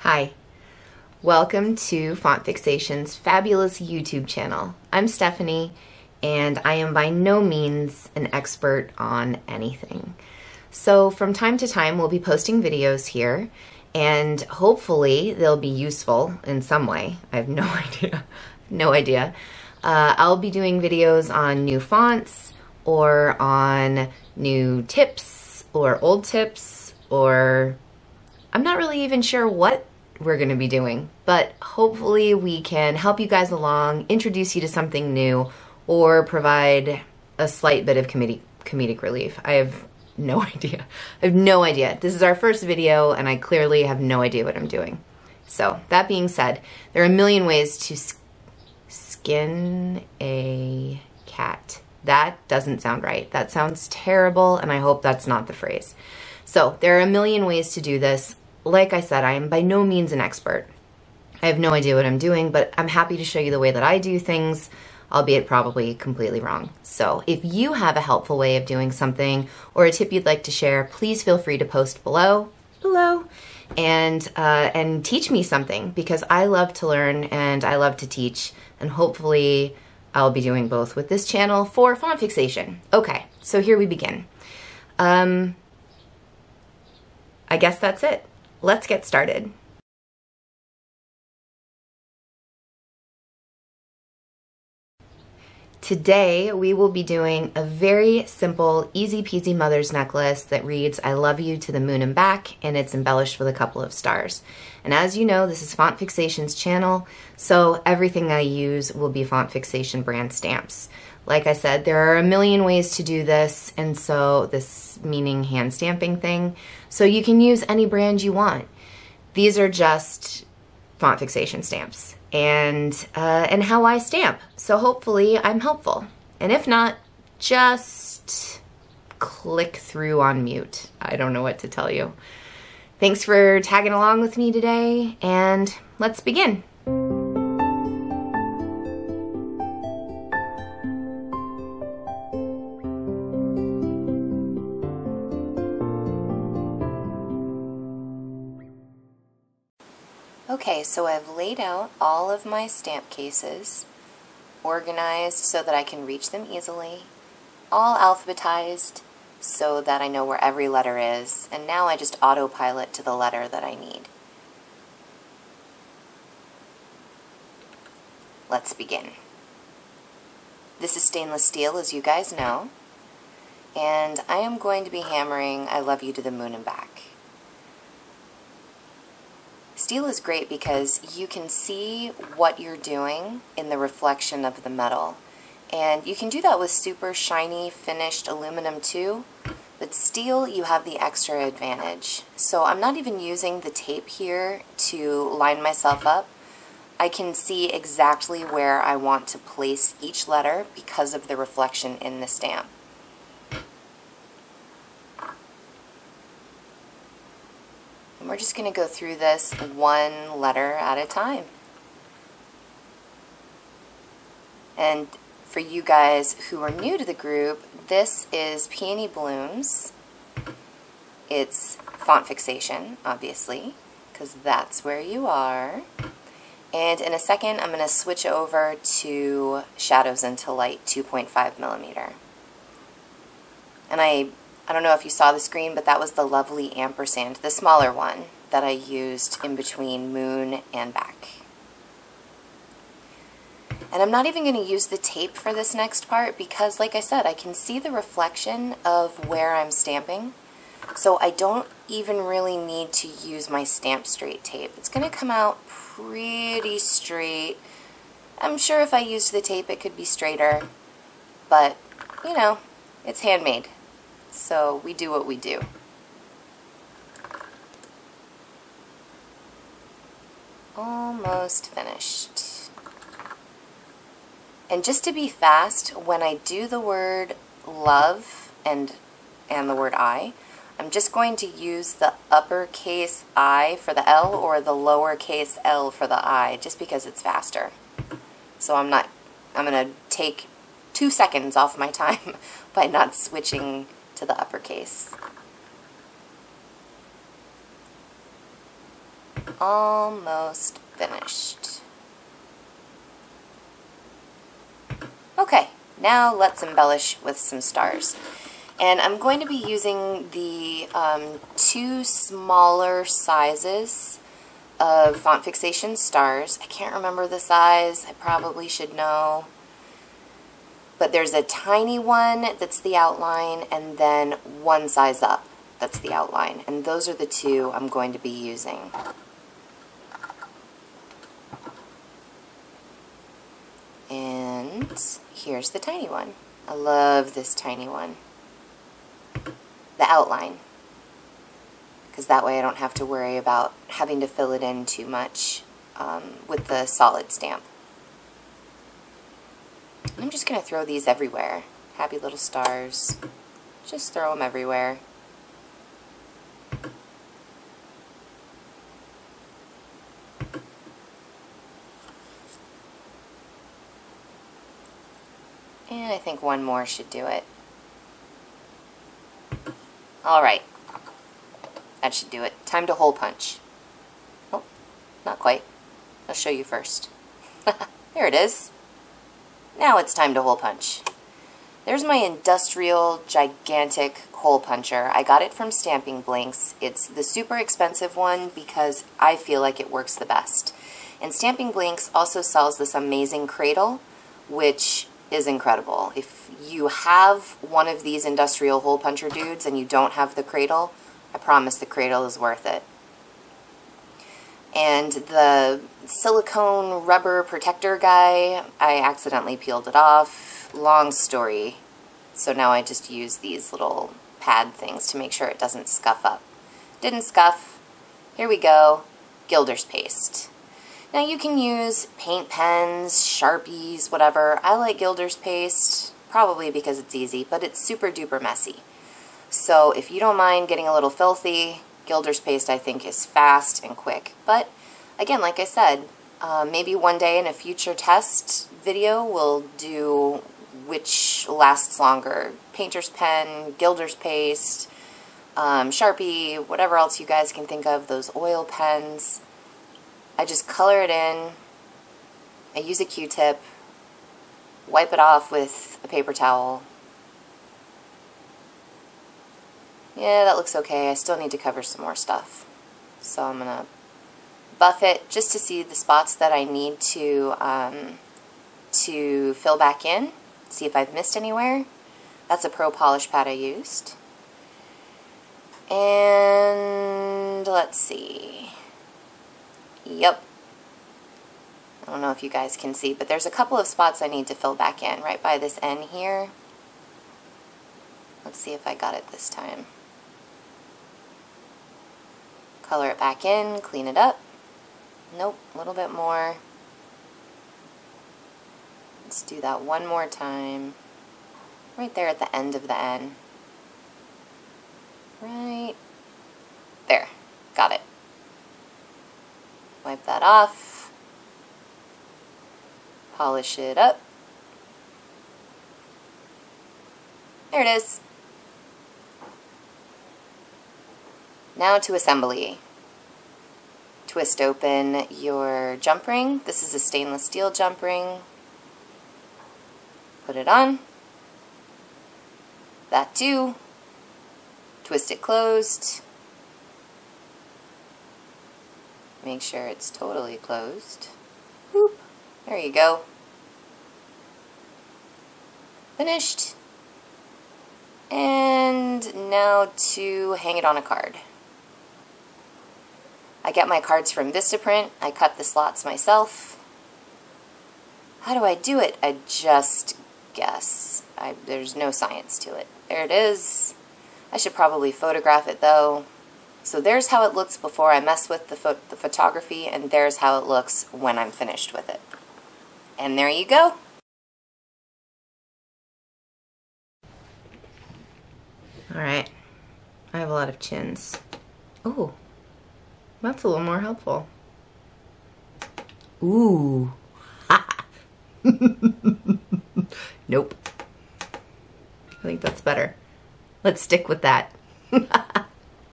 Hi, welcome to Font Fixation's fabulous YouTube channel. I'm Stephanie, and I am by no means an expert on anything. So from time to time, we'll be posting videos here, and hopefully they'll be useful in some way. I have no idea. No idea. I'll be doing videos on new fonts, or on new tips, or old tips, or I'm not really even sure what we're going to be doing, but hopefully we can help you guys along, introduce you to something new, or provide a slight bit of comedic relief. I have no idea. I have no idea. This is our first video, and I clearly have no idea what I'm doing. So, that being said, there are a million ways to skin a cat. That doesn't sound right. That sounds terrible, and I hope that's not the phrase. So, there are a million ways to do this. Like I said, I am by no means an expert. I have no idea what I'm doing, but I'm happy to show you the way that I do things, albeit probably completely wrong. So if you have a helpful way of doing something or a tip you'd like to share, please feel free to post below, and teach me something, because I love to learn and I love to teach, and hopefully I'll be doing both with this channel for Font Fixation. Okay, so here we begin. I guess that's it. Let's get started. Today, we will be doing a very simple, easy-peasy mother's necklace that reads, "I love you to the moon and back," and it's embellished with a couple of stars. And as you know, this is Font Fixation's channel, so everything I use will be Font Fixation brand stamps. Like I said, there are a million ways to do this, and so this meaning hand stamping thing, so you can use any brand you want. These are just Font Fixation stamps and how I stamp, so hopefully I'm helpful. And if not, just click through on mute. I don't know what to tell you. Thanks for tagging along with me today, and let's begin. Okay, so I've laid out all of my stamp cases, organized so that I can reach them easily, all alphabetized so that I know where every letter is, and now I just autopilot to the letter that I need. Let's begin. This is stainless steel, as you guys know, and I am going to be hammering "I love you to the moon and back." Steel is great because you can see what you're doing in the reflection of the metal. And you can do that with super shiny finished aluminum too, but steel you have the extra advantage. So I'm not even using the tape here to line myself up. I can see exactly where I want to place each letter because of the reflection in the stamp. And we're just going to go through this one letter at a time. And for you guys who are new to the group, this is Peony Blooms. It's Font Fixation, obviously, because that's where you are. And in a second, I'm going to switch over to Shadows into Light 2.5 millimeter. And I don't know if you saw the screen, but that was the lovely ampersand, the smaller one, that I used in between moon and back. And I'm not even going to use the tape for this next part because, like I said, I can see the reflection of where I'm stamping. So I don't even really need to use my Stamp Straight tape. It's going to come out pretty straight. I'm sure if I used the tape it could be straighter, but, you know, it's handmade. So we do what we do. Almost finished. And just to be fast, when I do the word love and the word I, I'm just going to use the uppercase I for the L or the lowercase L for the I, just because it's faster. So I'm going to take 2 seconds off my time by not switching to the uppercase. almost finished. Okay, now let's embellish with some stars. And I'm going to be using the two smaller sizes of Font Fixation stars. I can't remember the size. I probably should know. But there's a tiny one that's the outline, and then one size up that's the outline. And those are the two I'm going to be using. And here's the tiny one. I love this tiny one. The outline, because that way I don't have to worry about having to fill it in too much with the solid stamp. I'm just going to throw these everywhere. Happy little stars. Just throw them everywhere. And I think one more should do it. Alright, that should do it. Time to hole punch. Oh, not quite. I'll show you first. There it is. Now it's time to hole punch. There's my industrial, gigantic hole puncher. I got it from Stamping Blinks. It's the super expensive one because I feel like it works the best. And Stamping Blinks also sells this amazing cradle, which is incredible. If you have one of these industrial hole puncher dudes and you don't have the cradle, I promise the cradle is worth it. And the silicone rubber protector guy, I accidentally peeled it off. Long story. So now I just use these little pad things to make sure it doesn't scuff up. Didn't scuff. Here we go. Gilder's paste. Now you can use paint pens, Sharpies, whatever. I like Gilder's paste, probably because it's easy, but it's super duper messy. So if you don't mind getting a little filthy, Gilder's paste I think is fast and quick. But again, like I said, maybe one day in a future test video we'll do which lasts longer. Painter's pen, Gilder's paste, Sharpie, whatever else you guys can think of, those oil pens. I just color it in, I use a Q-tip, wipe it off with a paper towel. Yeah, that looks okay. I still need to cover some more stuff. So I'm going to buff it just to see the spots that I need to fill back in, see if I've missed anywhere. That's a Pro Polish pad I used. And let's see. Yep. I don't know if you guys can see, but there's a couple of spots I need to fill back in, right by this N here. Let's see if I got it this time. Color it back in, clean it up. Nope, a little bit more. Let's do that one more time. Right there at the end of the N. Right there. Got it. Wipe that off. Polish it up. There it is. Now to assembly. Twist open your jump ring. This is a stainless steel jump ring. Put it on. That too. Twist it closed. Make sure it's totally closed. Whoop. There you go. Finished. And now to hang it on a card. I get my cards from Vistaprint. I cut the slots myself. How do I do it? I just guess. There's no science to it. There it is. I should probably photograph it though. So there's how it looks before I mess with the photography, and there's how it looks when I'm finished with it. And there you go. Alright, I have a lot of chins. Ooh, that's a little more helpful. Ooh. Nope. I think that's better. Let's stick with that.